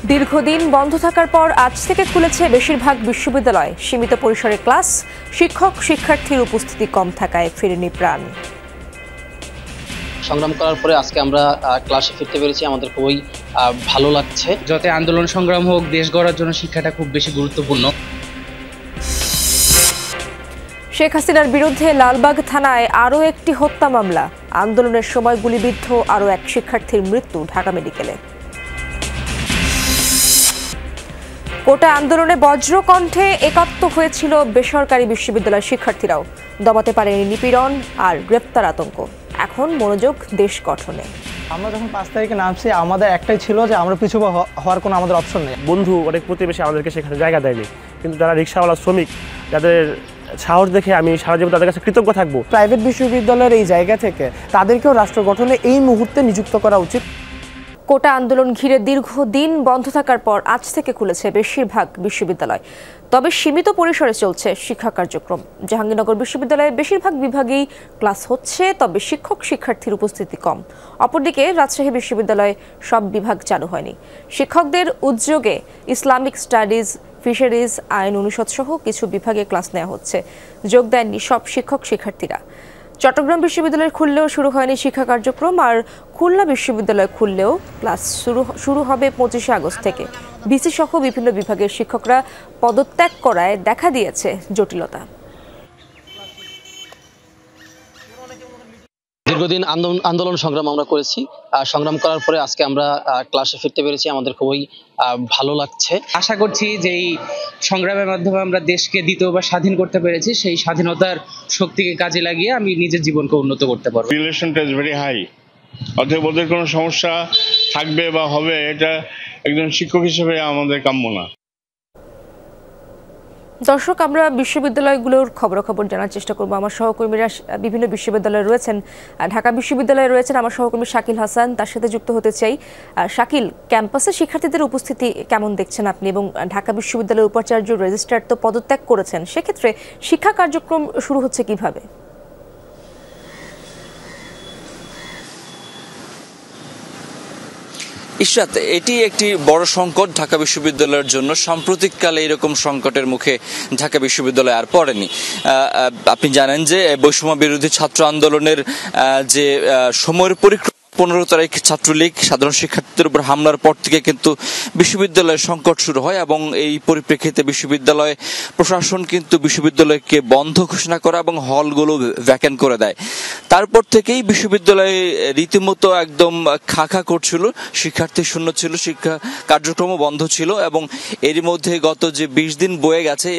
দীর্ঘদিন বন্ধ থাকার পর আজ থেকে খুলেছে বেশিরভাগ বিশ্ববিদ্যালয়। সীমিত পরিসরে ক্লাস, শিক্ষক শিক্ষার্থীর উপস্থিতি কম থাকায় ফেরেনি প্রাণ। সংগ্রাম করার পরে আজকে আমরা ক্লাসে ফিরতে পেরেছি, আমাদের খুবই ভালো লাগছে। যত আন্দোলন সংগ্রাম হোক, দেশ গড়ার জন্য শিক্ষাটা খুব বেশি গুরুত্বপূর্ণ। শেখ হাসিনার বিরুদ্ধে লালবাগ থানায় আরও একটি হত্যা মামলা। আন্দোলনের সময় গুলিবিদ্ধ আরও এক শিক্ষার্থীর মৃত্যু ঢাকা মেডিকেলে। কোটা আন্দোলনে বজ্রকণ্ঠে একাত্ম হয়েছিল বেসরকারি বিশ্ববিদ্যালয়ের শিক্ষার্থীরাও। দমাতে পারেনি নিপীড়ন আর গ্রেপ্তার আতঙ্ক। এখন মনোযোগ দেশ গঠনে। আমরা যখন 5 তারিখে নামছি, আমাদের একটাই ছিল যে আমরা পিছু হওয়ার কোনো আমাদের অপশন নেই। বন্ধু অনেক প্রতিবেশী আমাদেরকে সেখানে জায়গা দেয়নি, কিন্তু যারা রিক্সাওয়ালা শ্রমিক, যাদের সাহস দেখে আমি সারা জীবন তাদের কাছে কৃতজ্ঞ থাকবো। প্রাইভেট বিশ্ববিদ্যালয়ের এই জায়গা থেকে তাদেরকেও রাষ্ট্র গঠনে এই মুহূর্তে নিযুক্ত করা উচিত। কোটা আন্দোলন ঘিরে দীর্ঘদিন বন্ধ থাকার পর আজ থেকে খুলেছে বেশিরভাগ বিশ্ববিদ্যালয়, তবে সীমিত পরিসরে চলছে শিক্ষা কার্যক্রম। জাহাঙ্গীরনগর বিশ্ববিদ্যালয়ে বেশিরভাগ বিভাগেই ক্লাস হচ্ছে, তবে শিক্ষক শিক্ষার্থীর উপস্থিতি কম। অপরদিকে রাজশাহী বিশ্ববিদ্যালয়ে সব বিভাগ চালু হয়নি। শিক্ষকদের উদ্যোগে ইসলামিক স্টাডিজ, ফিশারিজ, আইন অনুষদ সহ কিছু বিভাগে ক্লাস নেওয়া হচ্ছে। যোগ দেননি সব শিক্ষক শিক্ষার্থীরা। চট্টগ্রাম বিশ্ববিদ্যালয় খুললেও শুরু হয়নি শিক্ষা কার্যক্রম, আর খুলনা বিশ্ববিদ্যালয় খুললেও ক্লাস শুরু হবে 25 আগস্ট থেকে। বিসি সহ বিভিন্ন বিভাগের শিক্ষকরা পদত্যাগ করায় দেখা দিয়েছে জটিলতা। দীর্ঘদিন আন্দোলন সংগ্রাম আমরা করেছি, সংগ্রাম করার পরে আজকে আমরা ক্লাসে ফিরতে পেরেছি, আমাদের খুবই ভালো লাগছে। আশা করছি যে এই সংগ্রামের মাধ্যমে আমরা দেশকে দ্বিতীয়বার স্বাধীন করতে পেরেছি, সেই স্বাধীনতার শক্তিকে কাজে লাগিয়ে আমি নিজের জীবনকে উন্নত করতে পারবো। রিলেশনটা ইজ ভেরি হাই, অতএব ওদের কোনো সমস্যা থাকবে বা হবে এটা একজন শিক্ষক হিসেবে আমাদের কাম্য না। দর্শক, আমরা বিশ্ববিদ্যালয়গুলোর খবরাখবর জানার চেষ্টা করব। আমার সহকর্মীরা বিভিন্ন বিশ্ববিদ্যালয়ে রয়েছেন। ঢাকা বিশ্ববিদ্যালয়ে রয়েছেন আমার সহকর্মী শাকিল হাসান, তার সাথে যুক্ত হতে চাই। শাকিল, ক্যাম্পাসে শিক্ষার্থীদের উপস্থিতি কেমন দেখছেন আপনি? এবং ঢাকা বিশ্ববিদ্যালয়ের উপাচার্য রেজিস্ট্রার তো পদত্যাগ করেছেন, সেক্ষেত্রে শিক্ষা কার্যক্রম শুরু হচ্ছে কিভাবে? ইশরাত, এটি একটি বড় সংকট ঢাকা বিশ্ববিদ্যালয়ের জন্য। সাম্প্রতিককালে এরকম সংকটের মুখে ঢাকা বিশ্ববিদ্যালয় আর পড়েনি। আপনি জানেন যে বৈষম্য বিরোধী ছাত্র আন্দোলনের যে সময়ের পরিক্রমা, 15 তারিখ ছাত্রলীগ সাধারণ শিক্ষার্থীদের উপর হামলার পর থেকে কিন্তু বিশ্ববিদ্যালয়ের সংকট শুরু হয়, এবং এই পরিপ্রেক্ষিতে বিশ্ববিদ্যালয় প্রশাসন কিন্তু বিশ্ববিদ্যালয়কে বন্ধ ঘোষণা করে এবং হলগুলো ভ্যাকেন্ট করে দেয়। তারপর থেকেই বিশ্ববিদ্যালয়ে রীতিমতো একদম খাখা করছিল, শিক্ষার্থী শূন্য ছিল, শিক্ষা কার্যক্রমও বন্ধ ছিল, এবং এরই মধ্যে গত যে 20 দিন বয়ে গেছে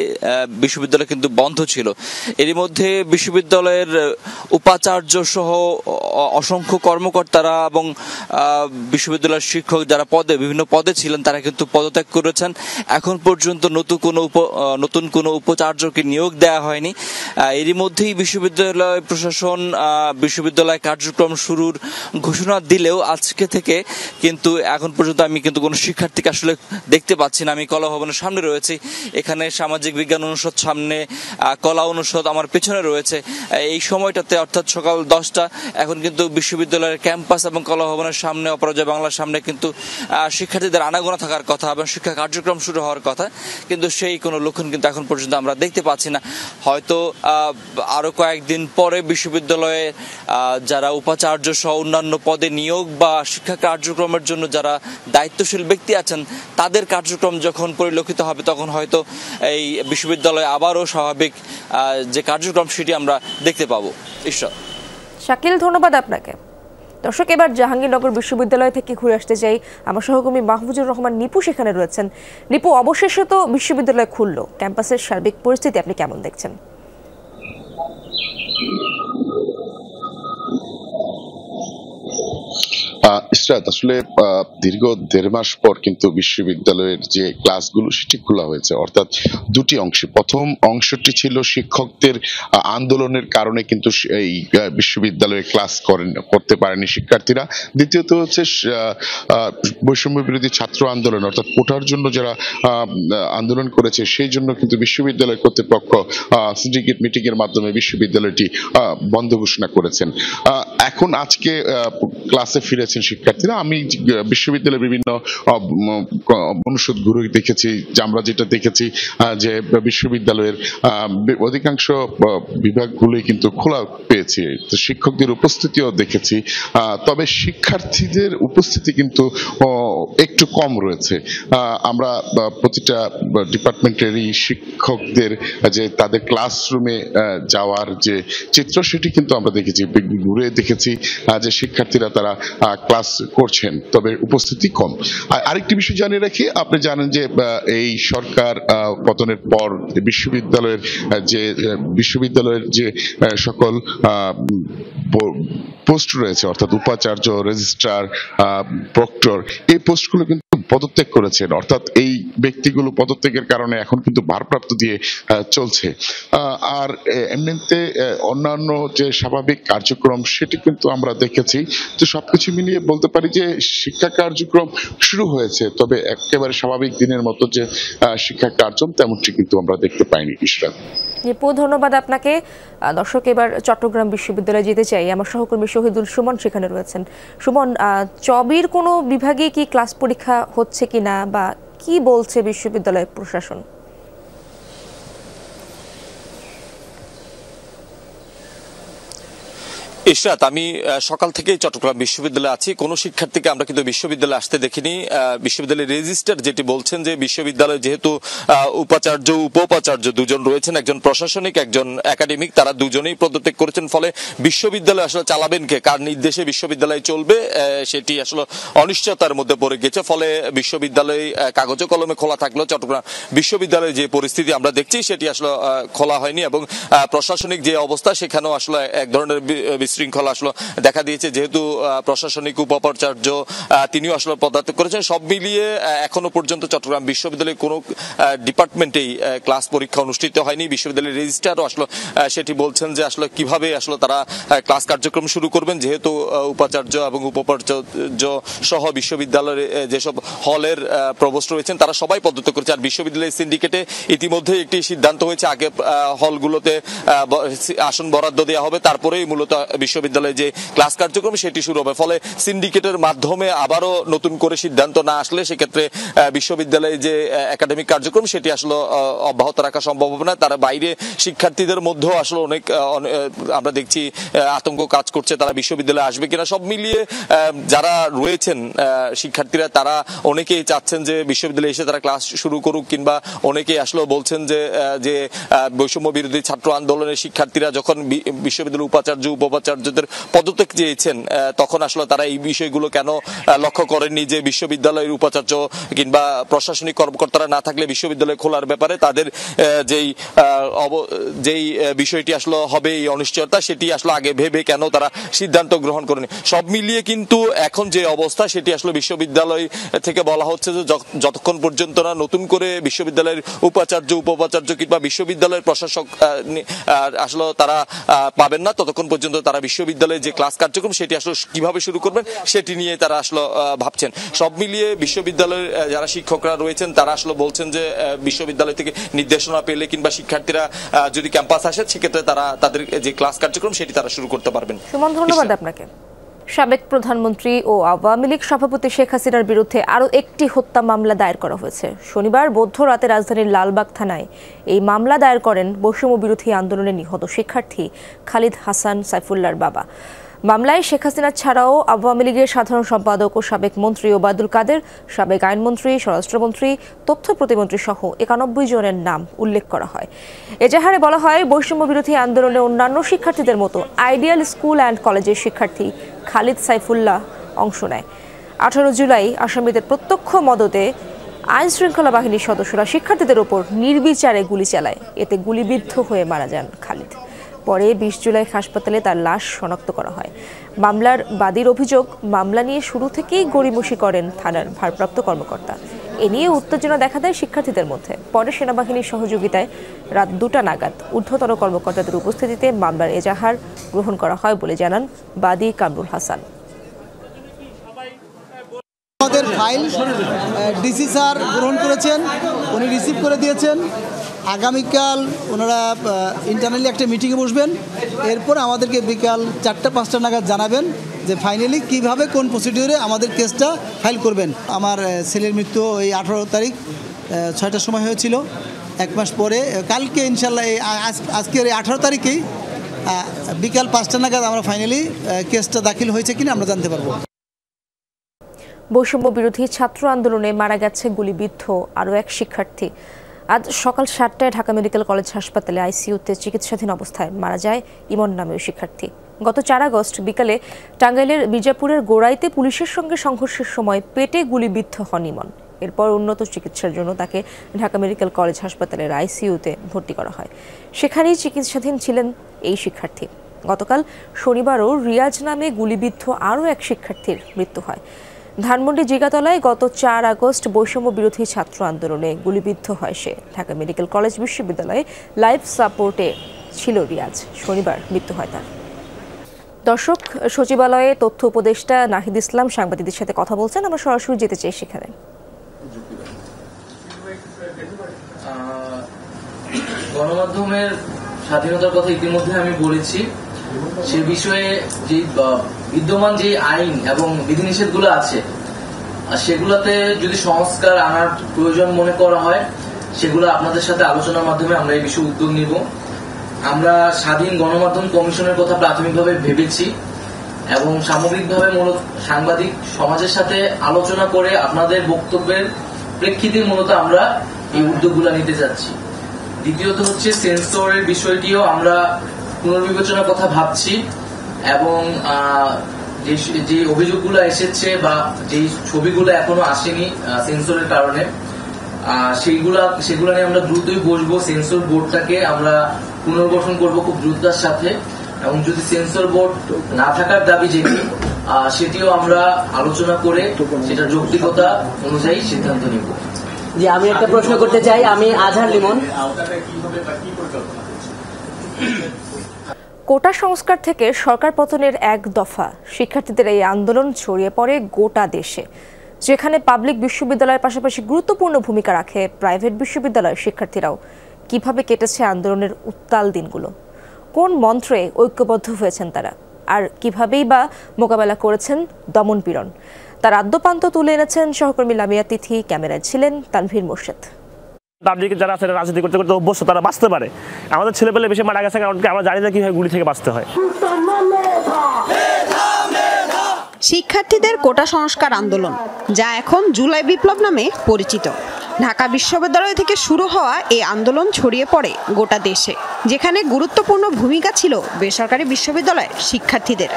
বিশ্ববিদ্যালয় কিন্তু বন্ধ ছিল। এরই মধ্যে বিশ্ববিদ্যালয়ের উপাচার্য সহ অসংখ্য কর্মকর্তারা এবং বিশ্ববিদ্যালয়ের শিক্ষক যারা বিভিন্ন পদে ছিলেন তারা কিন্তু পদত্যাগ করেছেন। এখন পর্যন্ত নতুন কোনো উপাচার্যকে নিয়োগ দেওয়া হয়নি। এরই মধ্যেই বিশ্ববিদ্যালয় প্রশাসন বিশ্ববিদ্যালয় কার্যক্রম শুরুর ঘোষণা দিলেও আজকে থেকে কিন্তু এখন পর্যন্ত আমি কিন্তু কোনো শিক্ষার্থীকে আসলে দেখতে পাচ্ছি না। আমি কলা ভবনের সামনে রয়েছি, এখানে সামাজিক বিজ্ঞান অনুষদ সামনে, কলা অনুষদ আমার পেছনে রয়েছে। এই সময়টাতে অর্থাৎ সকাল 10টা, এখন কিন্তু বিশ্ববিদ্যালয়ের ক্যাম্পাস এবং কলা ভবনের সামনে, অপরাজয় বাংলার সামনে কিন্তু শিক্ষার্থীদের আনাগোনা থাকার কথা এবং শিক্ষা কার্যক্রম শুরু হওয়ার কথা, কিন্তু সেই কোনো লক্ষণ কিন্তু এখন পর্যন্ত আমরা দেখতে পাচ্ছি না। হয়তো আরো কয়েকদিন পরে বিশ্ববিদ্যালয়ে যারা উপাচার্য সহ অন্যান্য পদে নিয়োগ বা শিক্ষা কার্যক্রমের জন্য যারা দায়িত্বশীল ব্যক্তি আছেন তাদের কার্যক্রম যখন পরিলক্ষিত হবে, তখন হয়তো এই বিশ্ববিদ্যালয়ে আবারও স্বাভাবিক যে কার্যক্রম সেটি আমরা দেখতে পাবো। ঈশ্বর। শাকিল, ধন্যবাদ আপনাকে। দর্শক, এবার জাহাঙ্গীরনগর বিশ্ববিদ্যালয় থেকে ঘুরে আসতে চাই। আমার সহকর্মী মাহফুজুর রহমান নিপু সেখানে রয়েছেন। নিপু, অবশেষে তো বিশ্ববিদ্যালয় খুললো, ক্যাম্পাসের সার্বিক পরিস্থিতি আপনি কেমন দেখছেন? ইসরাত, আসলে দীর্ঘ 1.5 মাস পর কিন্তু বিশ্ববিদ্যালয়ের যে ক্লাসগুলো সেটি খোলা হয়েছে, অর্থাৎ দুটি অংশে। প্রথম অংশটি ছিল শিক্ষকদের আন্দোলনের কারণে কিন্তু এই বিশ্ববিদ্যালয়ে ক্লাস করতে পারেনি শিক্ষার্থীরা। দ্বিতীয়ত হচ্ছে বৈষম্য বিরোধী ছাত্র আন্দোলন, অর্থাৎ কোটার জন্য যারা আন্দোলন করেছে সেই জন্য কিন্তু বিশ্ববিদ্যালয় কর্তৃপক্ষ সিন্ডিকেট মিটিং এর মাধ্যমে বিশ্ববিদ্যালয়টি বন্ধ ঘোষণা করেছেন। এখন আজকে ক্লাসে ফিরেছেন করেছেন শিক্ষার্থীরা। আমি বিশ্ববিদ্যালয়ের বিভিন্ন অনুষদ ঘুরে দেখেছি, যে আমরা যেটা দেখেছি যে বিশ্ববিদ্যালয়ের অধিকাংশ বিভাগগুলোই কিন্তু খোলা পেয়েছে, তো শিক্ষকদের উপস্থিতিও দেখেছি, তবে শিক্ষার্থীদের উপস্থিতি কিন্তু একটু কম রয়েছে। আমরা প্রতিটা ডিপার্টমেন্টেরই শিক্ষকদের যে তাদের ক্লাসরুমে যাওয়ার যে চিত্র, সেটি কিন্তু আমরা দেখেছি, ঘুরে দেখেছি যে শিক্ষার্থীরা তারা ক্লাস করছেন, তবে উপস্থিতি কম। আরেকটি বিষয় জানিয়ে রাখি, আপনি জানেন যে এই সরকার পতনের পর বিশ্ববিদ্যালয়ের যে সকল পোস্ট রয়েছে, অর্থাৎ উপাচার্য, রেজিস্ট্রার, প্রক্টর, এই পোস্টগুলো কিন্তু পদত্যাগ করেছেন, অর্থাৎ এই ব্যক্তিগুলো পদত্যাগের কারণে এখন কিন্তু ভারপ্রাপ্ত দিয়ে চলছে। আর এমনিতে অন্যান্য যে স্বাভাবিক কার্যক্রম সেটি কিন্তু আমরা দেখেছি। তো সবকিছু মিলিয়ে বলতে পারি যে শিক্ষা কার্যক্রম শুরু হয়েছে, তবে একেবারে স্বাভাবিক দিনের মতো যে শিক্ষা কার্যক্রম তেমনটি কিন্তু আমরা দেখতে পাইনি। ইশরাত, ধন্যবাদ আপনাকে। দর্শক, এবার চট্টগ্রাম বিশ্ববিদ্যালয়ে যেতে চাই, আমার সহকর্মী শহীদুল সুমন সেখানে রয়েছেন। সুমন, চবির কোনো বিভাগে কি ক্লাস পরীক্ষা হচ্ছে কিনা বা কি বলছে বিশ্ববিদ্যালয় প্রশাসন? ইশরাত, আমি সকাল থেকেই চট্টগ্রাম বিশ্ববিদ্যালয়ে আছি। কোনো শিক্ষার্থীকে আমরা কিন্তু বিশ্ববিদ্যালয়ে আসতে দেখিনি। বিশ্ববিদ্যালয়ের রেজিস্ট্রার যেটি বলছেন যে বিশ্ববিদ্যালয়ে যেহেতু উপাচার্য উপ-উপাচার্য দুজন রয়েছেন, একজন প্রশাসনিক একজন একাডেমিক, তারা দুজনেই পদত্যাগ করেছেন, ফলে বিশ্ববিদ্যালয় আসলে চালাবেন কে, কার নির্দেশে বিশ্ববিদ্যালয় চলবে সেটি আসলে অনিশ্চয়তার মধ্যে পড়ে গেছে। ফলে বিশ্ববিদ্যালয় কাগজে কলমে খোলা থাকলেও চট্টগ্রাম বিশ্ববিদ্যালয়ে যে পরিস্থিতি আমরা দেখছি সেটি আসলে খোলা হয়নি, এবং প্রশাসনিক যে অবস্থা সেখানেও আসলে এক ধরনের বিশৃঙ্খলা আসলে দেখা দিয়েছে। যেহেতু প্রশাসনিক উপাচার্য তিনিও আসলে পদত্যাগ করেছেন, সব মিলিয়ে এখনো পর্যন্ত চট্টগ্রাম বিশ্ববিদ্যালয়ের কোনো ডিপার্টমেন্টেই ক্লাস পরীক্ষা অনুষ্ঠিত হয়নি। বিশ্ববিদ্যালয়ের রেজিস্ট্রারও আসলে সেটি বলছেন যে আসলে কিভাবে আসলে তারা ক্লাস কার্যক্রম শুরু করবেন, যেহেতু উপাচার্য এবং উপাচার্য সহ বিশ্ববিদ্যালয়ের যেসব হলের প্রভোস্ট রয়েছেন তারা সবাই পদত্যাগ করেছে। আর বিশ্ববিদ্যালয়ের সিন্ডিকেটে ইতিমধ্যে একটি সিদ্ধান্ত হয়েছে, আগে হলগুলোতে আসন বরাদ্দ দেওয়া হবে, তারপরেই মূলত বিশ্ববিদ্যালয়ে যে ক্লাস কার্যক্রম সেটি শুরু হবে। ফলে সিন্ডিকেটের মাধ্যমে আবারও নতুন করে সিদ্ধান্ত না আসলে সেক্ষেত্রে বিশ্ববিদ্যালয়ে যে একাডেমিক কার্যক্রম সেটি আসলে অব্যাহত রাখা সম্ভব হবে না। তারা বাইরে শিক্ষার্থীদের মধ্যেও আসলে অনেক আমরা দেখছি আতঙ্ক কাজ করছে, তারা বিশ্ববিদ্যালয়ে আসবে কিনা। সব মিলিয়ে যারা রয়েছেন শিক্ষার্থীরা, তারা অনেকেই চাচ্ছেন যে বিশ্ববিদ্যালয়ে এসে তারা ক্লাস শুরু করুক, কিংবা অনেকেই আসলে বলছেন যে বৈষম্য বিরোধী ছাত্র আন্দোলনের শিক্ষার্থীরা যখন বিশ্ববিদ্যালয়ের উপাচার্য উপাচার্যদের পদত্যাগ চেয়েছেন তখন আসলে তারা এই বিষয়গুলো কেন লক্ষ্য করেননি, যে বিশ্ববিদ্যালয়ের উপাচার্য কিংবা প্রশাসনিক কর্মকর্তারা না থাকলে বিশ্ববিদ্যালয় খোলার ব্যাপারে তাদের যেই বিষয়টি আসলে হবে এই অনিশ্চয়তা, সেটি আসলে আগে ভেবে কেন তারা সিদ্ধান্ত গ্রহণ করেনি। সব মিলিয়ে কিন্তু এখন যে অবস্থা সেটি আসলে বিশ্ববিদ্যালয় থেকে বলা হচ্ছে যে যতক্ষণ পর্যন্ত না নতুন করে বিশ্ববিদ্যালয়ের উপাচার্য উপাচার্য কিংবা বিশ্ববিদ্যালয়ের প্রশাসক আসলে তারা পাবেন না, ততক্ষণ পর্যন্ত তারা বিশ্ববিদ্যালয়ে যে ক্লাস কার্যক্রম সেটি আসলে কিভাবে শুরু করবেন সেটি নিয়ে তারা আসলে ভাবছেন। সব মিলিয়ে বিশ্ববিদ্যালয়ের যারা শিক্ষকরা রয়েছেন তারা আসলে বলছেন যে বিশ্ববিদ্যালয় থেকে নির্দেশনা পেলে কিংবা শিক্ষার্থীরা যদি ক্যাম্পাস আসে সেক্ষেত্রে তারা তাদের যে ক্লাস কার্যক্রম সেটি তারা শুরু করতে পারবেন। সুমন, ধন্যবাদ আপনাকে। সাবেক প্রধানমন্ত্রী ও আওয়ামী লীগ সভাপতি শেখ হাসিনার বিরুদ্ধে আরও একটি হত্যা মামলা দায়ের করা হয়েছে। শনিবার মধ্যরাতে রাজধানীর লালবাগ থানায় এই মামলা দায়ের করেন বৈষম্য বিরোধী আন্দোলনে নিহত শিক্ষার্থী খালিদ হাসান সাইফুল্লাহর বাবা। মামলায় শেখ হাসিনা ছাড়াও আওয়ামী লীগের সাধারণ সম্পাদক ও সাবেক মন্ত্রী ওবায়দুল কাদের, সাবেক আইনমন্ত্রী, স্বরাষ্ট্রমন্ত্রী, তথ্য প্রতিমন্ত্রী সহ 91 জনের নাম উল্লেখ করা হয়। এজাহারে বলা হয়, বৈষম্য বিরোধী আন্দোলনে অন্যান্য শিক্ষার্থীদের মতো আইডিয়াল স্কুল অ্যান্ড কলেজের শিক্ষার্থী খালিদ সাইফুল্লাহ অংশ নেয়। 18 জুলাই আসামিদের প্রত্যক্ষ মদতে আইন শৃঙ্খলা বাহিনীর সদস্যরা শিক্ষার্থীদের ওপর নির্বিচারে গুলি চালায়। এতে গুলিবিদ্ধ হয়ে মারা যান খালিদ। পরে 20 জুলাই হাসপাতালে তার লাশ শনাক্ত করা হয়। মামলার বাদীর অভিযোগ, মামলা নিয়ে শুরু থেকেই গড়িমসি করেন থানার ভারপ্রাপ্ত কর্মকর্তা। এ নিয়ে উত্তেজনা দেখা দেয় শিক্ষার্থীদের মধ্যে। পরে সেনাবাহিনীর সহযোগিতায় রাত 2টা নাগাদ ঊর্ধ্বতন কর্মকর্তাদের উপস্থিতিতে মামলার এজাহার গ্রহণ করা হয় বলে জানান বাদী কামরুল হাসান। আমাদের ফাইল ডিসি স্যার গ্রহণ করেছেন, উনি রিসিভ করে দিয়েছেন। আগামীকাল ওনারা ইন্টারনালি একটা মিটিংয়ে বসবেন, এরপর আমাদেরকে বিকাল 4টা 5টা নাগাদ জানাবেন যে ফাইনালি কিভাবে কোন প্রসিডিউরে আমাদের কেসটা ফাইল করবেন। আমার ছেলের মৃত্যু এই 18 তারিখ 6টার সময় হয়েছিল। 1 মাস পরে কালকে ইনশাল্লাহ আজকের এই 18 তারিখেই বিকাল 5টা নাগাদ আমরা ফাইনালি কেসটা দাখিল হয়েছে কিনা আমরা জানতে পারবো। বৈষম্য বিরোধী ছাত্র আন্দোলনে মারা গেছে গুলিবিদ্ধ আরও এক শিক্ষার্থী। আজ সকাল 7টায় ঢাকা মেডিকেল কলেজ হাসপাতালে আইসিইউতে চিকিৎসাধীন অবস্থায় মারা যায় ইমন নামীয় শিক্ষার্থী। গত 4 আগস্ট বিকালে টাঙ্গাইলের মির্জাপুরের গোড়াইতে পুলিশের সঙ্গে সংঘর্ষের সময় পেটে গুলিবিদ্ধ হন ইমন। এরপর উন্নত চিকিৎসার জন্য তাকে ঢাকা মেডিকেল কলেজ হাসপাতালের আইসিইউতে ভর্তি করা হয়। সেখানেই চিকিৎসাধীন ছিলেন এই শিক্ষার্থী। গতকাল শনিবারও রিয়াজ নামে গুলিবিদ্ধ আরও এক শিক্ষার্থীর মৃত্যু হয়। ধানমন্ডি জিগাতলায় গত 4 আগস্ট বৈষম্য বিরোধী ছাত্র আন্দোলনে গুলিবিদ্ধ হয় সে। ঢাকা মেডিকেল কলেজ বিশ্ববিদ্যালয়ে লাইফ সাপোর্টে ছিল রিয়াজ। শনিবার মৃত্যু হয় তার। দর্শক, সচিবালয়ে তথ্য উপদেষ্টা নাহিদ ইসলাম সাংবাদিকদের সাথে কথা বলছেন। আমরা সরাসরি যেতে চাই সেখানে। গণমাধ্যমের স্বাধীনতার কথা ইতিমধ্যে আমি বলেছি। সে বিষয়ে যে বিদ্যমান যে আইন এবং বিধিনিষেধগুলো আছে সেগুলোতে যদি সংস্কার আনার প্রয়োজন মনে করা হয় সেগুলো আপনাদের সাথে আলোচনার মাধ্যমে আমরা এই বিষয়ে উদ্যোগ নিব। আমরা স্বাধীন গণমাধ্যম কমিশনের কথা প্রাথমিকভাবে ভেবেছি এবং সামগ্রিকভাবে মূলত সাংবাদিক সমাজের সাথে আলোচনা করে আপনাদের বক্তব্যের প্রেক্ষিতে মূলত আমরা এই উদ্যোগগুলো নিতে যাচ্ছি। দ্বিতীয়ত হচ্ছে সেন্সরের বিষয়টিও আমরা পুনর্বিবেচনার কথা ভাবছি এবং যে অভিযোগগুলো এসেছে বা যে ছবিগুলো এখনো আসেনি সেন্সরের কারণে সেগুলো নিয়ে আমরা দ্রুতই বসবো। সেন্সর বোর্ডটাকে আমরা পুনর্গঠন করব খুব দ্রুততার সাথে এবং যদি সেন্সর বোর্ড না থাকার দাবি যেটি সেটিও আমরা আলোচনা করে সেটার যৌক্তিকতা অনুযায়ী সিদ্ধান্ত নিব। জি, আমি একটা প্রশ্ন করতে চাই। আমি আজহার লিমন। কোটা সংস্কার থেকে সরকার পতনের এক দফা শিক্ষার্থীদের এই আন্দোলন ছড়িয়ে পড়ে গোটা দেশে, যেখানে পাবলিক বিশ্ববিদ্যালয়ের পাশাপাশি গুরুত্বপূর্ণ ভূমিকা রাখে প্রাইভেট বিশ্ববিদ্যালয়ের শিক্ষার্থীরাও। কিভাবে কেটেছে আন্দোলনের উত্তাল দিনগুলো, কোন মন্ত্রে ঐক্যবদ্ধ হয়েছেন তারা, আর কিভাবেই বা মোকাবেলা করেছেন দমনপীড়ন, তার আদ্যপান্ত তুলে এনেছেন সহকর্মী লামিয়া তিথি। ক্যামেরায় ছিলেন তানভীর মোর্শেদ। তাবলিগে যারা আছে রাজনীতি করতে করতে অভ্যস্ত, তারা বাঁচতে পারে। আমাদের ছেলেপেলে বেশি মারা গেছে কারণ আমরা জানি না কিভাবে গুলি থেকে বাঁচতে হয়। শিক্ষার্থীদের কোটা সংস্কার আন্দোলন, যা এখন জুলাই বিপ্লব নামে পরিচিত। ঢাকা বিশ্ববিদ্যালয় থেকে শুরু হওয়া এই আন্দোলন ছড়িয়ে পড়ে গোটা দেশে, যেখানে গুরুত্বপূর্ণ ভূমিকা ছিল বেসরকারি বিশ্ববিদ্যালয়ের শিক্ষার্থীদের।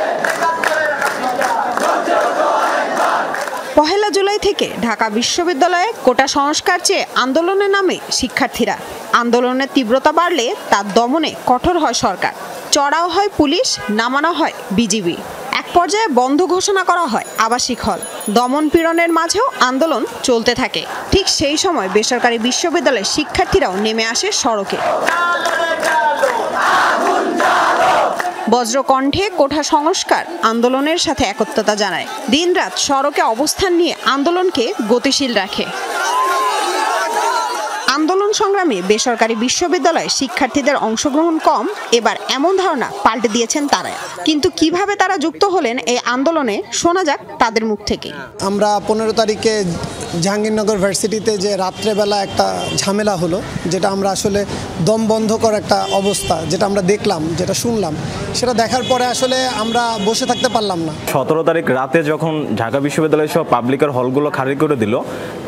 1 জুলাই থেকে ঢাকা বিশ্ববিদ্যালয়ে কোটা সংস্কার চেয়ে আন্দোলনে নামে শিক্ষার্থীরা। আন্দোলনের তীব্রতা বাড়লে তার দমনে কঠোর হয় সরকার, চড়াও হয় পুলিশ, নামানো হয় বিজিবি। এক পর্যায়ে বন্ধ ঘোষণা করা হয় আবাসিক হল। দমন পীড়নের মাঝেও আন্দোলন চলতে থাকে। ঠিক সেই সময় বেসরকারি বিশ্ববিদ্যালয়ের শিক্ষার্থীরাও নেমে আসে সড়কে। বজ্রকণ্ঠে কোটা সংস্কার আন্দোলনের সাথে একত্রতা জানায়। দিনরাত সড়কে অবস্থান নিয়ে আন্দোলনকে গতিশীল রাখে। আন্দোলন সংগ্রামে বেসরকারি বিশ্ববিদ্যালয়ে শিক্ষার্থীদের অংশগ্রহণ কম, এবার এমন ধারণা পাল্টে দিয়েছেন তারা। কিন্তু কিভাবে তারা যুক্ত হলেন এই আন্দোলনে, শোনা যাক তাদের মুখ থেকে। আমরা 15 তারিখে জাহাঙ্গীরনগর ভার্সিটিতে যে রাত্রেবেলা একটা ঝামেলা হলো, যেটা আমরা আসলে দম বন্ধ করা একটা অবস্থা, যেটা আমরা দেখলাম, যেটা শুনলাম, সেটা দেখার পরে আসলে আমরা বসে থাকতে পারলাম না। 17 তারিখ রাতে যখন ঢাকা বিশ্ববিদ্যালয় সহ পাবলিকের হলগুলো খালি করে দিল,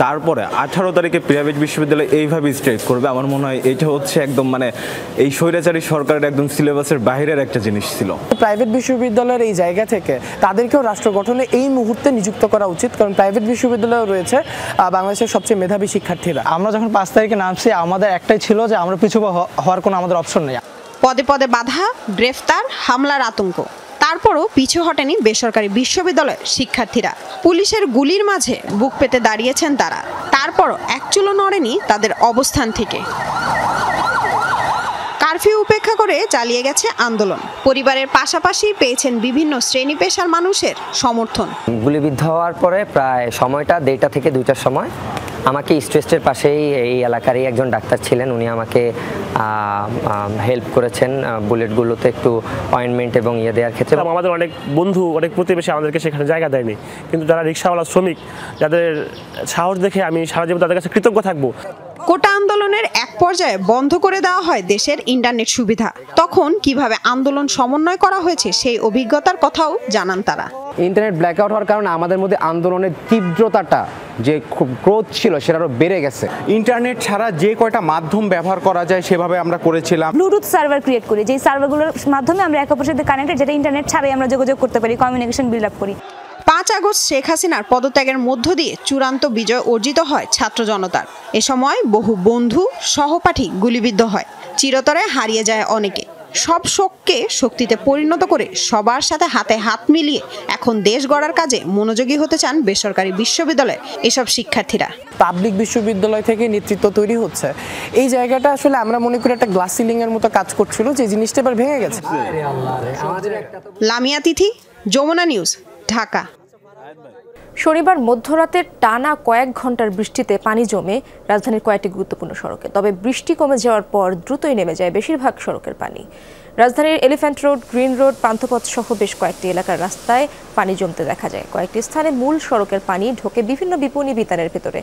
তারপরে 18 তারিখে প্রাইভেট বিশ্ববিদ্যালয় এইভাবে স্ট্রাইক করবে, আমার মনে হয় এটা হচ্ছে একদম এই স্বৈরাচারী সরকারের একদম সিলেবাসের বাইরের একটা জিনিস ছিল। প্রাইভেট বিশ্ববিদ্যালয়ের এই জায়গা থেকে তাদেরকেও রাষ্ট্র গঠনে এই মুহূর্তে নিযুক্ত করা উচিত, কারণ প্রাইভেট বিশ্ববিদ্যালয়ে রয়েছে বাংলাদেশের সবচেয়ে মেধাবী শিক্ষার্থীরা। আমরা যখন 5 তারিখে নামছি, আমাদের একটাই ছিল যে আমরা পিছু হওয়ার কোনো আমাদের অপশন নেই। পদে পদে বাধা, গ্রেফতার, হামলার আতঙ্ক, তারপরও পিছু হটেনি বেসরকারি বিশ্ববিদ্যালয়ের শিক্ষার্থীরা। পুলিশের গুলির মাঝে বুক পেতে দাঁড়িয়েছেন তারা, তারপরও এক চুলো নড়েনি তাদের অবস্থান থেকে। কারফিউ উপেক্ষা করে চালিয়ে গেছে আন্দোলন। পরিবারের পাশাপাশি পেয়েছেন বিভিন্ন শ্রেণী পেশার মানুষের সমর্থন। গুলিবিদ্ধ হওয়ার পরে প্রায় সময়টা 1:30 থেকে 2টার সময় আমাকে ইস্ট ওয়েস্টের পাশেই এই এলাকারই একজন ডাক্তার ছিলেন, উনি আমাকে হেল্প করেছেন বুলেটগুলোতে একটু অয়েন্টমেন্ট এবং ইয়ে দেওয়ার ক্ষেত্রে। আমাদের অনেক বন্ধু, অনেক প্রতিবেশী আমাদেরকে সেখানে জায়গা দেয়নি, কিন্তু যারা রিক্সাওয়ালা শ্রমিক, যাদের সাহস দেখে আমি সারা জীবন তাদের কাছে কৃতজ্ঞ থাকবো। কোটা আন্দোলনের এক পর্যায়ে বন্ধ করে দেওয়া হয় দেশের ইন্টারনেট সুবিধা। তখন কিভাবে আন্দোলন সমন্বয় করা হয়েছে সেই অভিজ্ঞতার কথাও জানান তারা। ইন্টারনেট ব্ল্যাকআউট হওয়ার কারণে আমাদের মধ্যে আন্দোলনের তীব্রতাটা যে ক্রোধ ছিল সেটা আরো বেড়ে গেছে। ইন্টারনেট ছাড়া যে কয়টা মাধ্যম ব্যবহার করা যায় সেভাবে আমরা করেছিলাম। ব্লুটুথ সার্ভার ক্রিয়েট করি, যেই সার্ভারগুলোর মাধ্যমে আমরা একে অপরের সাথে কানেক্টেড, যেটা ইন্টারনেট ছাড়াই আমরা যোগাযোগ করতে পারি, কমিউনিকেশন বিল্ড আপ করি। 5 আগস্ট শেখ হাসিনার পদত্যাগের মধ্য দিয়ে চূড়ান্ত বিজয় অর্জিত হয় ছাত্র জনতার। এ সময় বহু বন্ধু সহপাঠী গুলিবিদ্ধ হয়, চিরতরে হারিয়ে যায় অনেকে। সব শোককে শক্তিতে পরিণত করে সবার সাথে হাতে হাত মিলিয়ে এখন দেশ গড়ার কাজে মনোযোগী হতে চান বেসরকারি বিশ্ববিদ্যালয়ের এসব শিক্ষার্থীরা। পাবলিক বিশ্ববিদ্যালয় থেকে নেতৃত্ব তৈরি হচ্ছে, এই জায়গাটা আসলে আমরা মনে করি একটা গ্লাস সিলিং এর মতো কাজ করছিল, যে জিনিসটা এবার ভেঙে গেছে। লামিয়া তিথি, যমুনা নিউজ, ঢাকা। শনিবার মধ্যরাতে টানা কয়েক ঘন্টার বৃষ্টিতে পানি জমে রাজধানীর কয়েকটি গুরুত্বপূর্ণ সড়কে। তবে বৃষ্টি কমে যাওয়ার পর দ্রুতই নেমে যায় বেশিরভাগ সড়কের পানি। রাজধানীর elephant road, green road, Panthapath সহ বেশ কয়েকটি এলাকার রাস্তায় পানি জমতে দেখা যায়। কয়েকটি স্থানে মূল সড়কের পানি ঢোকে বিভিন্ন বিপণী বিতানের ভেতরে।